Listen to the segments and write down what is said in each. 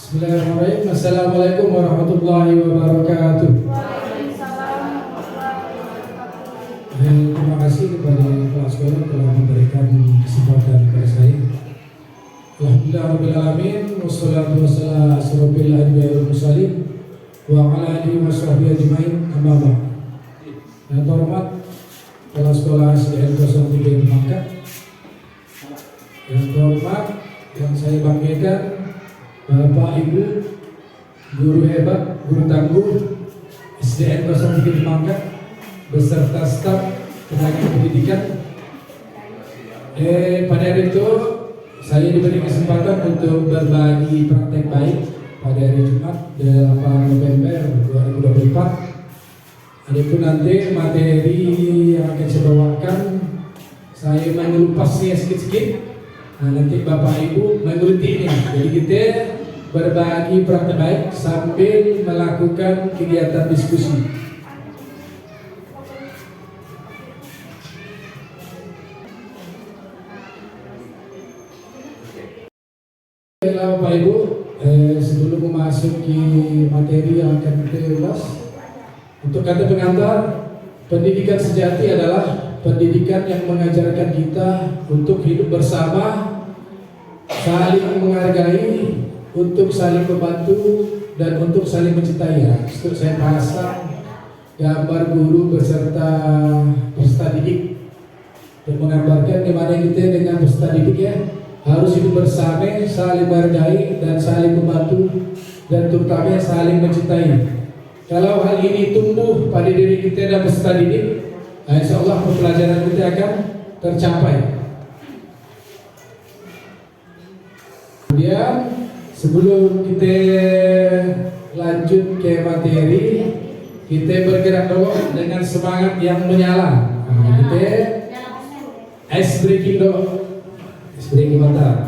Bismillahirrahmanirrahim. Assalamualaikum warahmatullahi wabarakatuh. Terima kasih kepada kepala sekolah telah memberikan kesempatan kepada saya. Alhamdulillah rabbil alamin, wassalatu wassalamu ala asyrofil anbiya'i wal mursalin wa ala alihi washabbihi ajmain, amma ba'd. Yang terhormat kepala sekolah SDN 03 Bangka, yang terhormat yang saya banggakan Bapak Ibu guru hebat, guru tangguh SDN 03 Bangka beserta staf tenaga pendidikan. Pada hari itu saya diberi kesempatan untuk berbagi praktek baik pada hari Jumat 8 November 2024. Adapun nanti materi yang akan saya bawakan, saya mengupasnya sedikit-sedikit. Nah, nanti Bapak Ibu mengulitinya. Jadi kita berbagi praktek baik sambil melakukan kegiatan diskusi. Bapak Ibu, sebelum memasuki materi yang akan kita ulas, untuk kata pengantar, pendidikan sejati adalah pendidikan yang mengajarkan kita untuk hidup bersama, saling menghargai, untuk saling membantu, dan untuk saling mencintai. Itu saya pasang gambar guru beserta peserta didik untuk menggambarkan bagaimana kita dengan peserta didik ya harus hidup bersama, saling menghargai dan saling membantu, dan terutama saling mencintai. Kalau hal ini tumbuh pada diri kita dan peserta didik, insya Allah pembelajaran kita akan tercapai. Kemudian sebelum kita lanjut ke materi, kita bergerak dulu dengan semangat yang menyala. Kita ice breaking dulu. Ice breaking mata.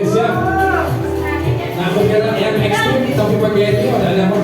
Siap. Nah, bergerak yang ekstrim tapi pakai itu ada apa?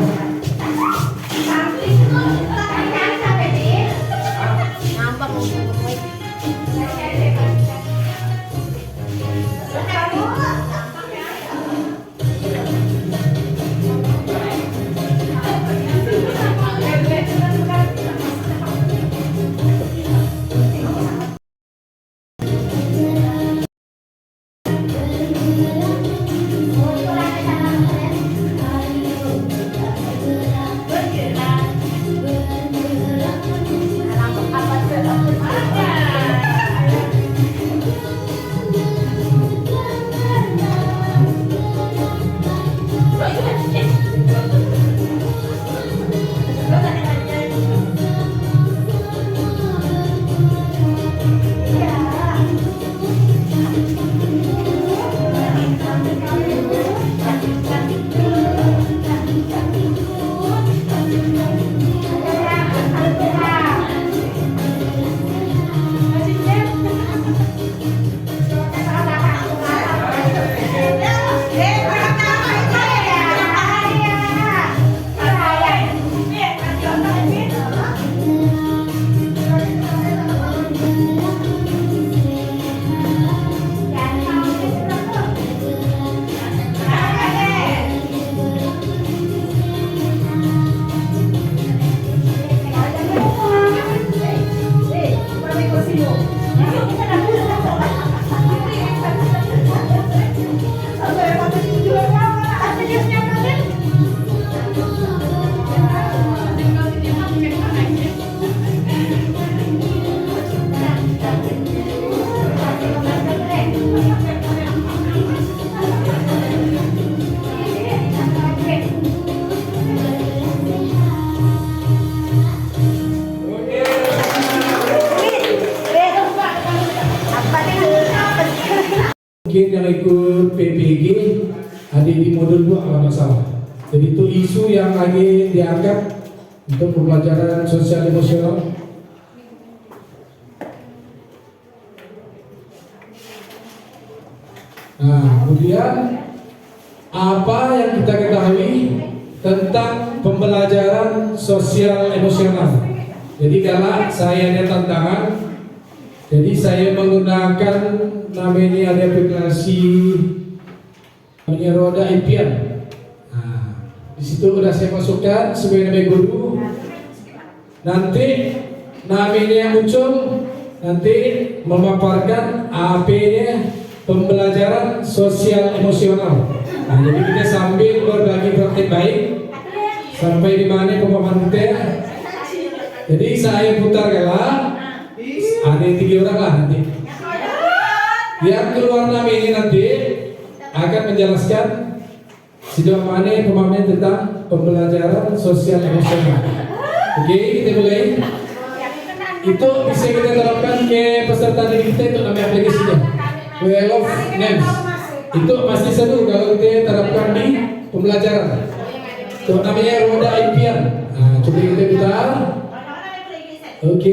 Mungkin yang ikut PPG ada di modul 2 kalau nggak salah. Jadi itu isu yang lagi diangkat untuk pembelajaran sosial emosional. Nah, kemudian apa yang kita ketahui tentang pembelajaran sosial emosional? Jadi kalau saya ada tantangan, jadi saya menggunakan namanya ada aplikasi namanya Roda Impian. Nah, di situ udah saya masukkan sebagai nama guru. Nanti namanya yang muncul nanti memaparkan AP-nya pembelajaran sosial emosional. Nah, jadi kita sambil berbagi praktik baik sampai di mana pemahaman kita. Jadi saya putar kalah, ada 3 orang lah nanti. Yang keluar nama ini nanti akan menjelaskan sejauh mana pemahaman tentang pembelajaran sosial emosional. Oke, kita mulai. Itu bisa kita terapkan ke peserta didik kita itu namanya aplikasinya Well of Names. Itu pasti seru kalau kita terapkan di pembelajaran. Itu namanya Roda Impian. Nah, coba kita putar. Oke.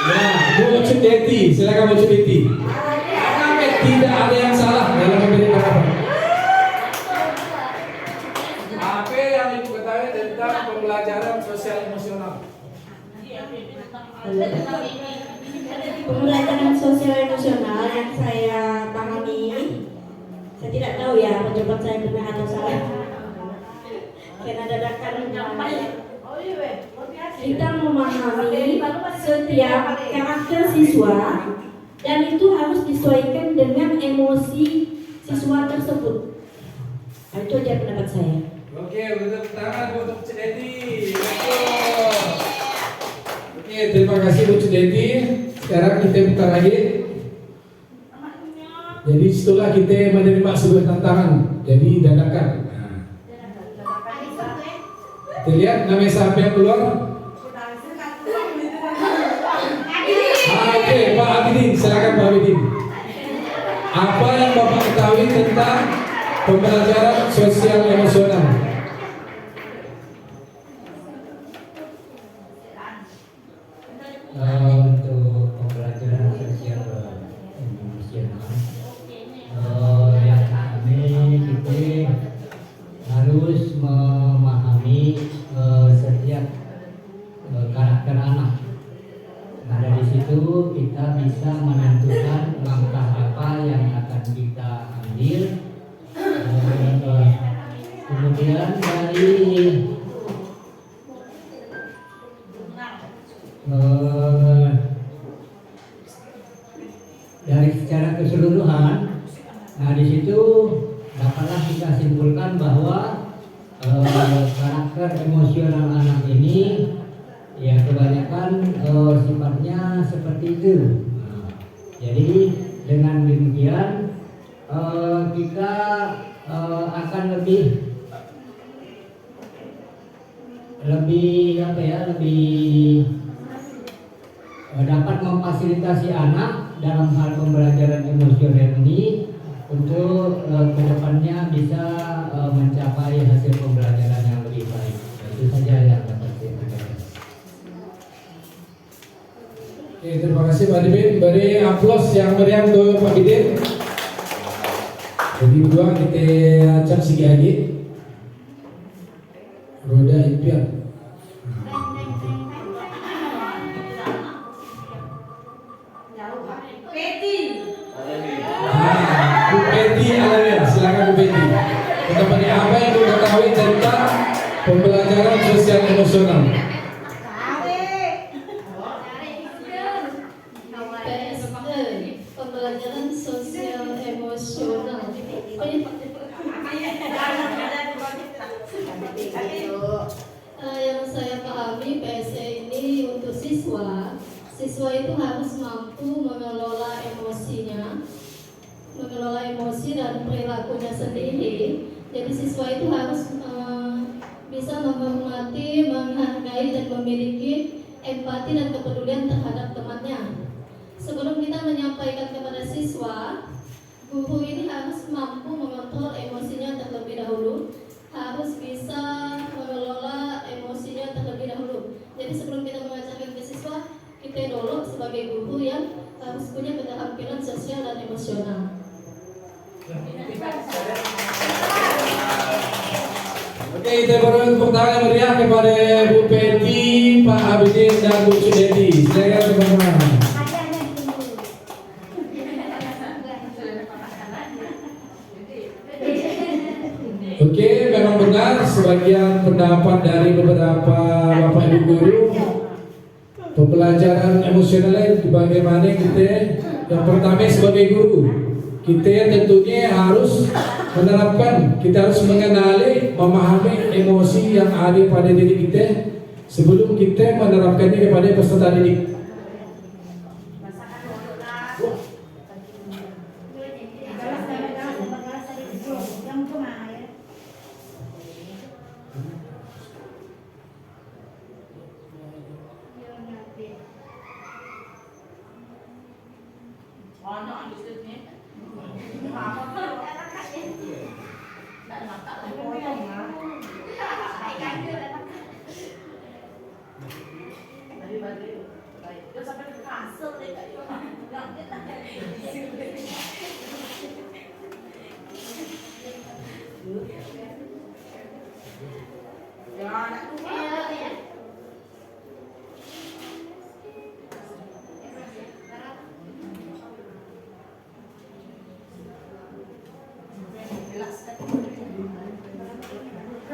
Nah, Bu Cudeti, silakan Bu Cudeti. Tidak ada yang salah dalam memberikan apa. Apa yang ibu ketahui tentang pembelajaran sosial emosional? Pembelajaran sosial emosional yang saya pahami, saya tidak tahu ya pendapat saya benar atau salah. Karena dadakan kita memahami setiap karakter siswa dan itu harus disesuaikan dengan emosi siswa tersebut. Nah, itu aja pendapat saya. Oke, tepuk tangan untuk Cudeti. Oke, terima kasih Bu Cudeti. Sekarang kita buka lagi. Jadi setelah kita menerima sebuah tantangan, jadi dadakan. Kita lihat nama siapa yang keluar. Oke, Pak Abidin, silakan Pak Abidin. Apa yang Bapak ketahui tentang pembelajaran sosial emosional? Untuk pembelajaran sosial emosional, yang kami kita harus memahami setiap karakter anak. Nah, dari situ kita bisa menentukan langkah apa yang akan kita ambil. Kemudian dari secara keseluruhan, nah di situ dapatlah kita simpulkan bahwa karakter emosional anak ini ya kebanyakan sifatnya seperti itu. Nah, jadi dengan demikian kita akan lebih dapat memfasilitasi anak dalam hal pembelajaran emosional ini untuk kedepannya bisa mencapai hasil pembelajaran yang lebih baik. Itu saja yang dapat saya sampaikan. Oke, terima kasih Pak Dibin. Beri aplaus yang meriah untuk Pak Dibin. Jadi berdua kita acak segi lagi. Roda Impian. Bu Peti Alawiyah, silakan Bu Peti. Pendapat apa yang Ibu ketahui tentang pembelajaran sosial emosional? Pembelajaran sosial emosional. Yang saya pahami PSE ini untuk siswa itu harus mampu mengelola emosinya, mengelola emosi dan perilakunya sendiri. Jadi siswa itu harus bisa menghormati, menghargai dan memiliki empati dan kepedulian terhadap temannya. Sebelum kita menyampaikan kepada siswa, guru ini harus mampu mengontrol emosinya terlebih dahulu, harus bisa mengelola emosinya terlebih dahulu. Jadi sebelum kita mengajarkan ke siswa, kita dulu sebagai guru yang harus punya keterampilan sosial dan emosional. Oke, kita beri tepuk tangan yang meriah kepada Bu Peti, Pak Abidin, dan Bu Sudeti. Silakan teman-teman. Oke, memang benar sebagian pendapat dari beberapa Bapak Ibu guru pembelajaran emosional bagaimana kita yang pertama sebagai guru kita tentunya harus menerapkan, kita harus mengenali, memahami emosi yang ada pada diri kita sebelum kita menerapkannya kepada peserta didik.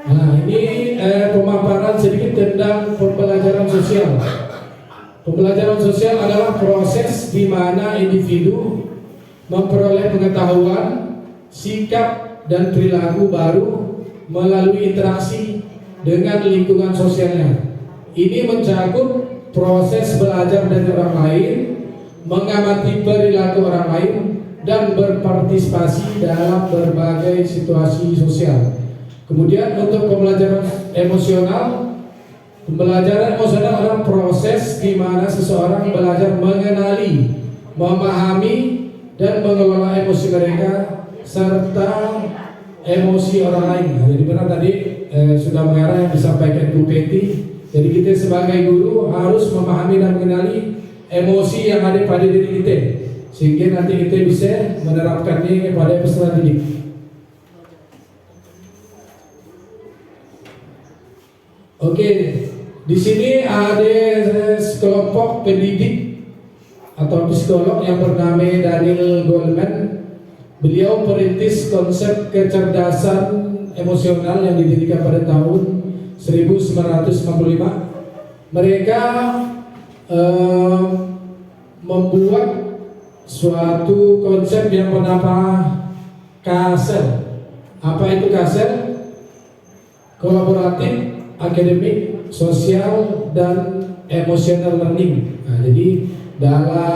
Nah, ini pemaparan sedikit tentang pembelajaran sosial. Pembelajaran sosial adalah proses di mana individu memperoleh pengetahuan, sikap, dan perilaku baru melalui interaksi dengan lingkungan sosialnya. Ini mencakup proses belajar dari orang lain, mengamati perilaku orang lain, dan berpartisipasi dalam berbagai situasi sosial. Kemudian untuk pembelajaran emosional adalah proses di mana seseorang belajar mengenali, memahami, dan mengelola emosi mereka serta emosi orang lain. Nah, jadi benar tadi sudah mengarah yang disampaikan Bu Peti. Jadi kita sebagai guru harus memahami dan mengenali emosi yang ada pada diri kita, sehingga nanti kita bisa menerapkannya kepada peserta didik. Oke, di sini ada sekelompok pendidik atau psikolog yang bernama Daniel Goleman. Beliau perintis konsep kecerdasan emosional yang didirikan pada tahun 1995. Mereka membuat suatu konsep yang bernama KASEL. Apa itu KASEL? Kolaboratif, akademik, sosial, dan emotional learning. Nah, jadi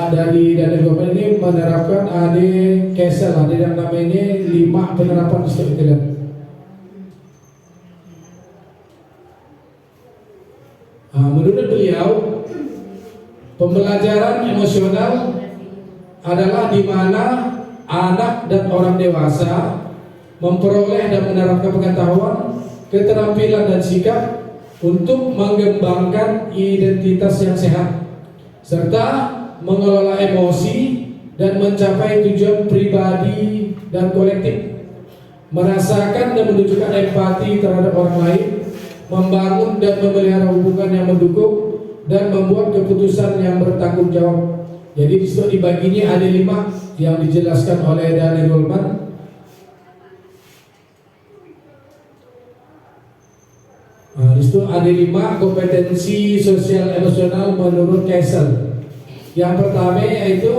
dari Goleman ini menerapkan ada KASEL, ada yang namanya 5 penerapan strategi. Menurut beliau, pembelajaran emosional adalah di mana anak dan orang dewasa memperoleh dan menerapkan pengetahuan, keterampilan, dan sikap untuk mengembangkan identitas yang sehat, serta mengelola emosi dan mencapai tujuan pribadi dan kolektif, merasakan dan menunjukkan empati terhadap orang lain, membangun dan memelihara hubungan yang mendukung, dan membuat keputusan yang bertanggung jawab. Jadi disitu dibaginya ada 5 yang dijelaskan oleh Daniel Goleman. Nah, disitu ada 5 kompetensi sosial emosional menurut KASEL. Yang pertama yaitu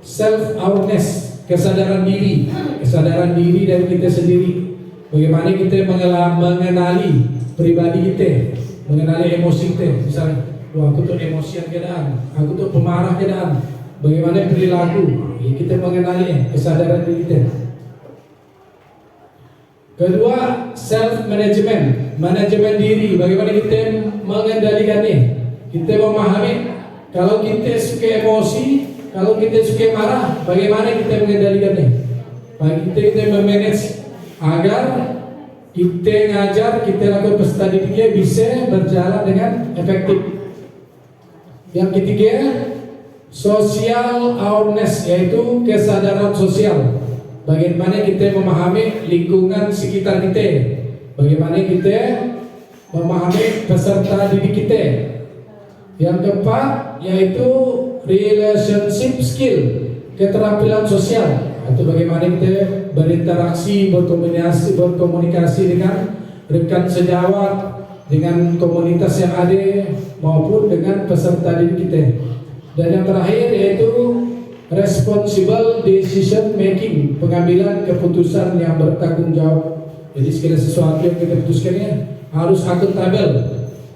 self awareness, kesadaran diri dari kita sendiri. Bagaimana kita mengenali pribadi kita, mengenali emosi kita. Misalnya, aku tuh emosian keadaan, aku tuh pemarah keadaan. Bagaimana perilaku? Ya, kita mengenali kesadaran diri kita. Kedua, self management, manajemen diri. Bagaimana kita mengendalikannya? Kita memahami kalau kita suka emosi, kalau kita suka marah, bagaimana kita mengendalikannya? Kita memanage agar kita ngajar, kita lakukan peserta didiknya bisa berjalan dengan efektif. Yang ketiga, social awareness, yaitu kesadaran sosial. Bagaimana kita memahami lingkungan sekitar kita, bagaimana kita memahami peserta didik kita. Yang keempat yaitu relationship skill, keterampilan sosial, atau bagaimana kita berinteraksi, berkomunikasi dengan rekan sejawat, dengan komunitas yang ada maupun dengan peserta didik kita. Dan yang terakhir yaitu responsible decision making, pengambilan keputusan yang bertanggung jawab. Jadi segala sesuatu yang kita putuskannya harus akuntabel.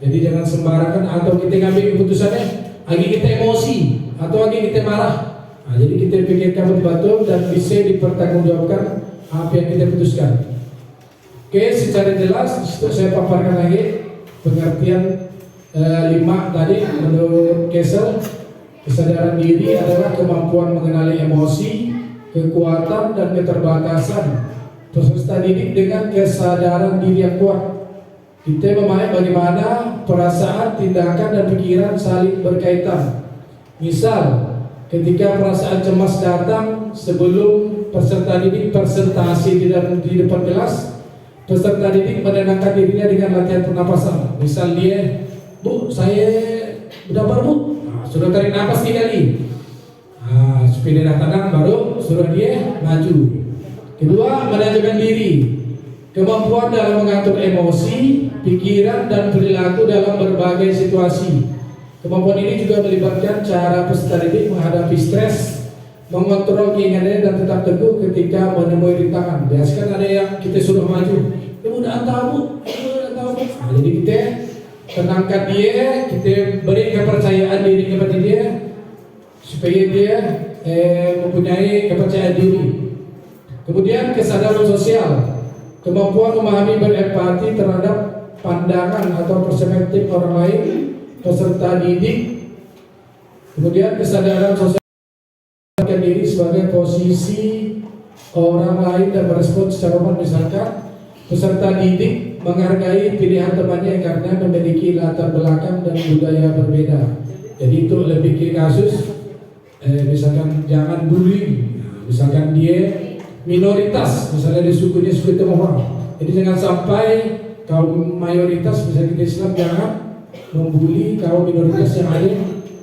Jadi jangan sembarangan atau kita ngambil keputusannya lagi kita emosi atau lagi kita marah. Nah, jadi kita pikirkan betul-betul dan bisa dipertanggungjawabkan apa yang kita putuskan. Oke, secara jelas itu saya paparkan lagi pengertian 5 tadi menurut Kessel. Kesadaran diri adalah kemampuan mengenali emosi, kekuatan dan keterbatasan peserta didik dengan kesadaran diri yang kuat. Kita memahami bagaimana perasaan, tindakan dan pikiran saling berkaitan. Misal, ketika perasaan cemas datang sebelum peserta didik presentasi di depan kelas, peserta didik menenangkan dirinya dengan latihan pernapasan. Misal dia, "Bu, saya berdabar, Bu." Suruh tarik nafas 3 kali. Supaya dia tenang, baru suruh dia maju. Kedua, manajemen diri, kemampuan dalam mengatur emosi, pikiran dan perilaku dalam berbagai situasi. Kemampuan ini juga melibatkan cara peserta didik menghadapi stres, mengontrol keinginannya dan tetap teguh ketika menemui rintangan. Biasanya ada yang kita suruh maju, "Ibu udah tahu, jadi kita tenangkan dia, kita beri kepercayaan diri kepada dia supaya dia mempunyai kepercayaan diri. Kemudian kesadaran sosial, kemampuan memahami berempati terhadap pandangan atau perspektif orang lain peserta didik. Kemudian kesadaran sosial diri sebagai posisi orang lain dan merespon secara umum. Misalkan peserta didik menghargai pilihan temannya karena memiliki latar belakang dan budaya berbeda. Jadi itu lebih ke kasus misalkan jangan bullying. Misalkan dia minoritas, misalnya di sukunya suku Tionghoa. Jadi jangan sampai kaum mayoritas, misalnya kita Islam, jangan membuli kaum minoritas yang ada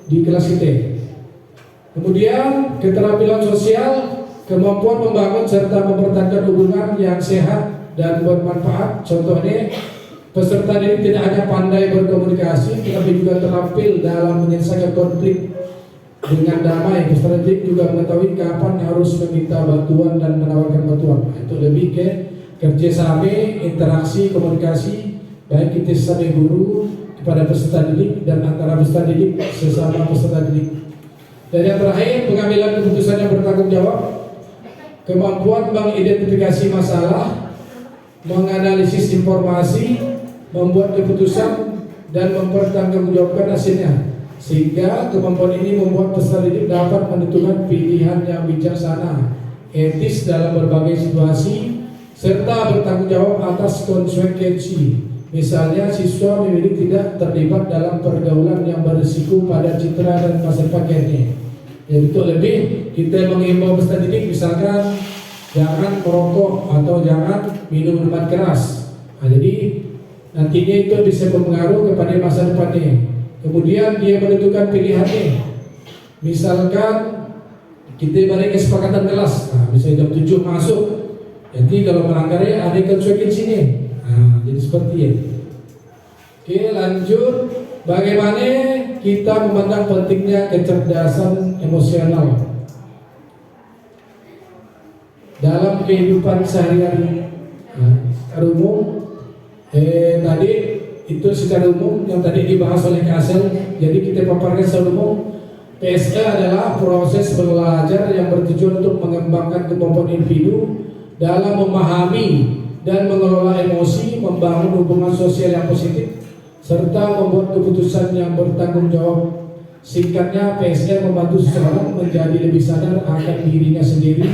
di kelas kita. Kemudian keterampilan sosial, kemampuan membangun serta mempertahankan hubungan yang sehat dan bermanfaat. Contohnya, peserta didik tidak hanya pandai berkomunikasi, tetapi juga terampil dalam menyelesaikan konflik dengan damai. Peserta didik juga mengetahui kapan harus meminta bantuan dan menawarkan bantuan. Itu lebih ke kerjasama, interaksi, komunikasi, baik kita sesama guru kepada peserta didik dan antara peserta didik sesama peserta didik. Dan yang terakhir, pengambilan keputusan yang bertanggung jawab, kemampuan mengidentifikasi masalah, menganalisis informasi, membuat keputusan dan mempertanggungjawabkan hasilnya. Sehingga kemampuan ini membuat peserta didik dapat menentukan pilihan yang bijaksana, etis dalam berbagai situasi, serta bertanggung jawab atas konsekuensi. Misalnya, siswa memilih tidak terlibat dalam pergaulan yang berisiko pada citra dan masa depannya. Jadi itu lebih kita menghimbau peserta didik, misalkan jangan merokok atau jangan minum minuman keras. Nah, jadi nantinya itu bisa berpengaruh kepada masa depannya. Kemudian dia menentukan pilihannya. Misalkan kita beri kesepakatan kelas, nah, misalnya jam 7 masuk, jadi kalau melanggarnya ada konsekuensinya. Nah, jadi seperti itu. Oke, lanjut. Bagaimana kita memandang pentingnya kecerdasan emosional dalam kehidupan sehari-hari. Secara umum, tadi itu secara umum yang tadi dibahas oleh Kasel. Jadi kita paparkan secara umum, PSE adalah proses belajar yang bertujuan untuk mengembangkan kemampuan individu dalam memahami dan mengelola emosi, membangun hubungan sosial yang positif, serta membuat keputusan yang bertanggung jawab. Singkatnya, PSE membantu seseorang menjadi lebih sadar akan dirinya sendiri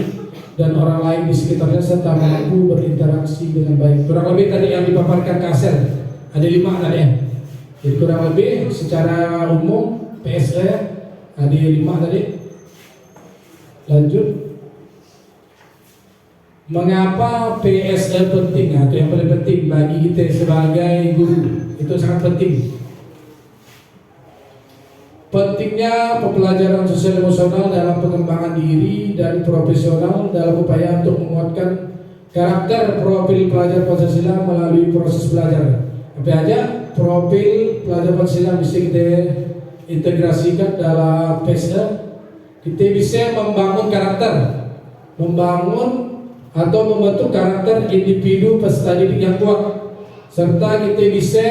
dan orang lain di sekitarnya serta mampu berinteraksi dengan baik. Kurang lebih tadi yang dipaparkan Kasel ada 5 tadi ya. Jadi kurang lebih secara umum PSE ada 5 tadi. Lanjut. Mengapa PSL penting? Nah, itu yang paling penting bagi kita sebagai guru. Itu sangat penting. Pentingnya pembelajaran sosial emosional dalam pengembangan diri dan profesional dalam upaya untuk menguatkan karakter profil pelajar Pancasila melalui proses belajar. Apa aja profil pelajar Pancasila bisa kita integrasikan dalam PSL. Kita bisa membangun karakter, membangun atau membentuk karakter individu peserta didik yang kuat, serta kita bisa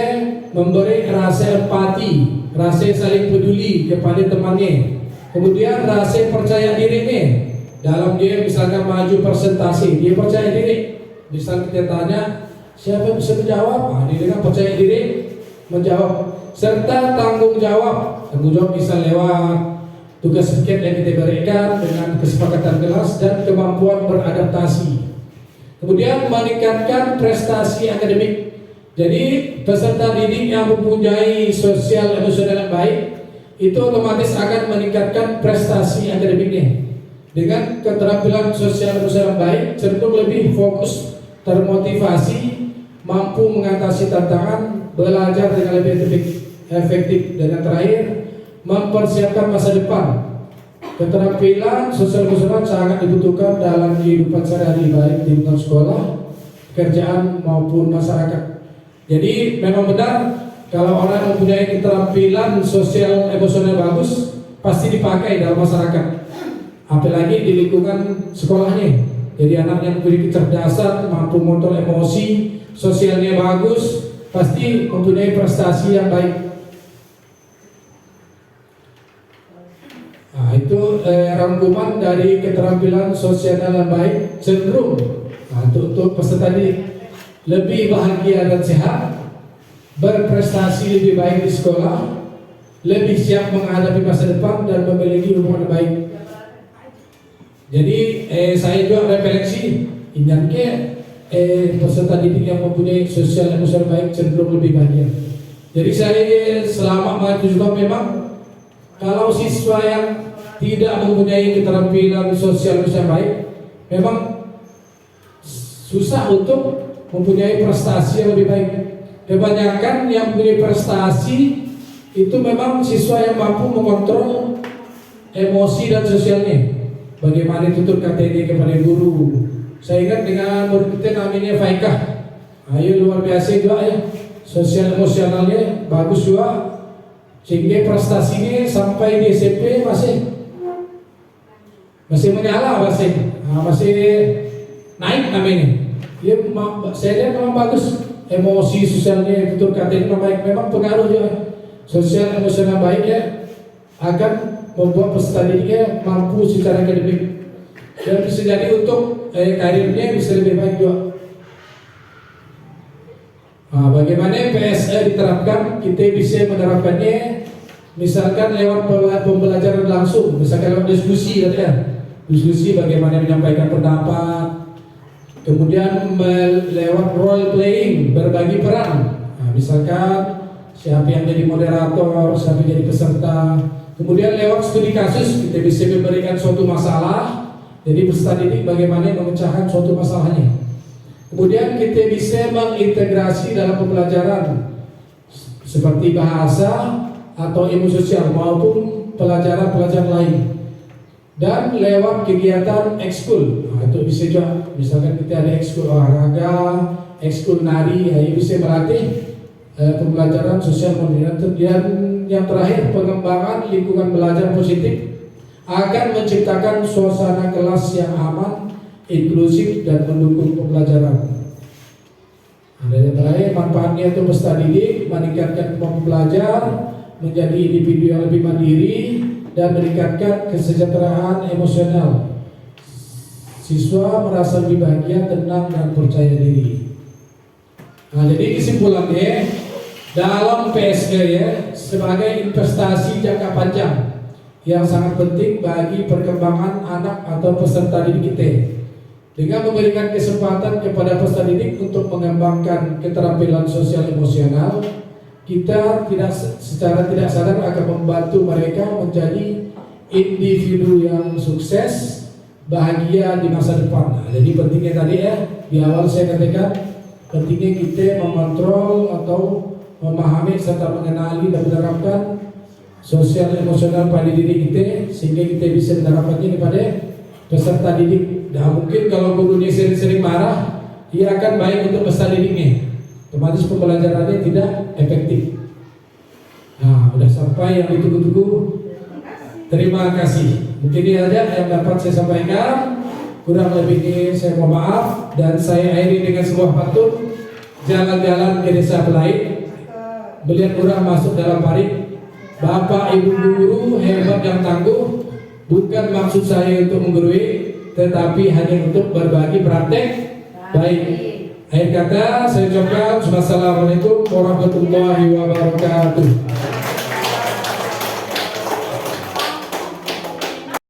memberi rasa empati, rasa saling peduli kepada temannya, kemudian rasa percaya dirinya dalam dia misalkan maju presentasi, dia percaya diri. Misal kita tanya siapa yang bisa menjawab, dia dengan percaya diri menjawab, serta tanggung jawab bisa lewat tugas piket yang kita berikan dengan kesepakatan kelas dan kemampuan beradaptasi. Kemudian meningkatkan prestasi akademik. Jadi peserta didik yang mempunyai sosial emosional yang baik itu otomatis akan meningkatkan prestasi akademiknya. Dengan keterampilan sosial emosional yang baik, cenderung lebih fokus, termotivasi, mampu mengatasi tantangan, belajar dengan lebih efektif, dan yang terakhir mempersiapkan masa depan. Keterampilan sosial emosional sangat dibutuhkan dalam kehidupan sehari-hari baik di lingkungan sekolah, pekerjaan maupun masyarakat. Jadi memang benar kalau orang mempunyai keterampilan sosial emosional bagus pasti dipakai dalam masyarakat, apalagi di lingkungan sekolahnya. Jadi anak yang mempunyai kecerdasan, mampu mengontrol emosi, sosialnya bagus, pasti mempunyai prestasi yang baik. Nah, itu rangkuman dari keterampilan sosial yang baik cenderung untuk peserta didik lebih bahagia dan sehat, berprestasi lebih baik di sekolah, lebih siap menghadapi masa depan dan memiliki hubungan baik. Jadi saya juga refleksi ingat ke peserta didik yang mempunyai sosial emosional baik cenderung lebih bahagia. Jadi saya selama mengajar juga memang kalau siswa yang tidak mempunyai keterampilan sosial yang baik, memang susah untuk mempunyai prestasi yang lebih baik. Kebanyakan yang mempunyai prestasi itu memang siswa yang mampu mengontrol emosi dan sosialnya. Bagaimana tutur KTD kepada guru. Saya ingat dengan murid kita namanya Faikah. Ayo luar biasa juga ya. Sosial emosionalnya bagus juga. Sehingga prestasinya sampai di SMP masih menyala, masih naik namanya. Ya, saya lihat memang bagus. Emosi sosialnya tutur KTD baik, memang pengaruh juga. Sosial emosional baiknya akan membuat peserta didiknya mampu secara akademik dan bisa jadi untuk karirnya bisa lebih baik juga. Nah, bagaimana PSL diterapkan? Kita bisa menerapkannya misalkan lewat pembelajaran langsung, misalkan lewat diskusi diskusi bagaimana menyampaikan pendapat, kemudian lewat role playing, berbagi peran. Nah, misalkan siapa yang jadi moderator, siapa yang jadi peserta. Kemudian lewat studi kasus kita bisa memberikan suatu masalah, jadi peserta didik bagaimana memecahkan suatu masalahnya. Kemudian kita bisa mengintegrasi dalam pembelajaran seperti bahasa atau ilmu sosial maupun pelajaran-pelajaran lain, dan lewat kegiatan ekskul. Nah, itu bisa juga, misalkan kita ada ekskul olahraga, ekskul nari, ya bisa melatih pembelajaran sosial modern. Dan yang terakhir, pengembangan lingkungan belajar positif akan menciptakan suasana kelas yang aman, inklusif dan mendukung pembelajaran. Dan yang terakhir, manfaatnya untuk peserta didik meningkatkan kemampuan belajar, menjadi individu yang lebih mandiri dan meningkatkan kesejahteraan emosional. Siswa merasa lebih bahagia, tenang dan percaya diri. Nah, jadi kesimpulannya dalam PSL ya sebagai investasi jangka panjang yang sangat penting bagi perkembangan anak atau peserta didik kita. Dengan memberikan kesempatan kepada peserta didik untuk mengembangkan keterampilan sosial emosional, kita secara tidak sadar akan membantu mereka menjadi individu yang sukses, bahagia di masa depan. Nah, jadi pentingnya tadi ya, di awal saya katakan pentingnya kita mengontrol atau memahami serta mengenali dan menerapkan sosial emosional pada diri kita sehingga kita bisa menerapkannya kepada peserta didik. Nah, mungkin kalau gurunya sering-sering marah, ia akan baik untuk peserta didiknya, otomatis pembelajarannya tidak efektif. Nah, sudah sampai yang ditunggu-tunggu. Terima kasih. Mungkin ini saja yang dapat saya sampaikan. Kurang lebihnya saya mohon maaf, dan saya akhiri dengan sebuah pantun. Jalan-jalan ke desa Belait, melihat orang masuk dalam parit. Bapak ibu guru hebat yang tangguh, bukan maksud saya untuk menggurui, tetapi hanya untuk berbagi praktek baik. Akhir kata saya ucapkan wassalamualaikum warahmatullahi wabarakatuh.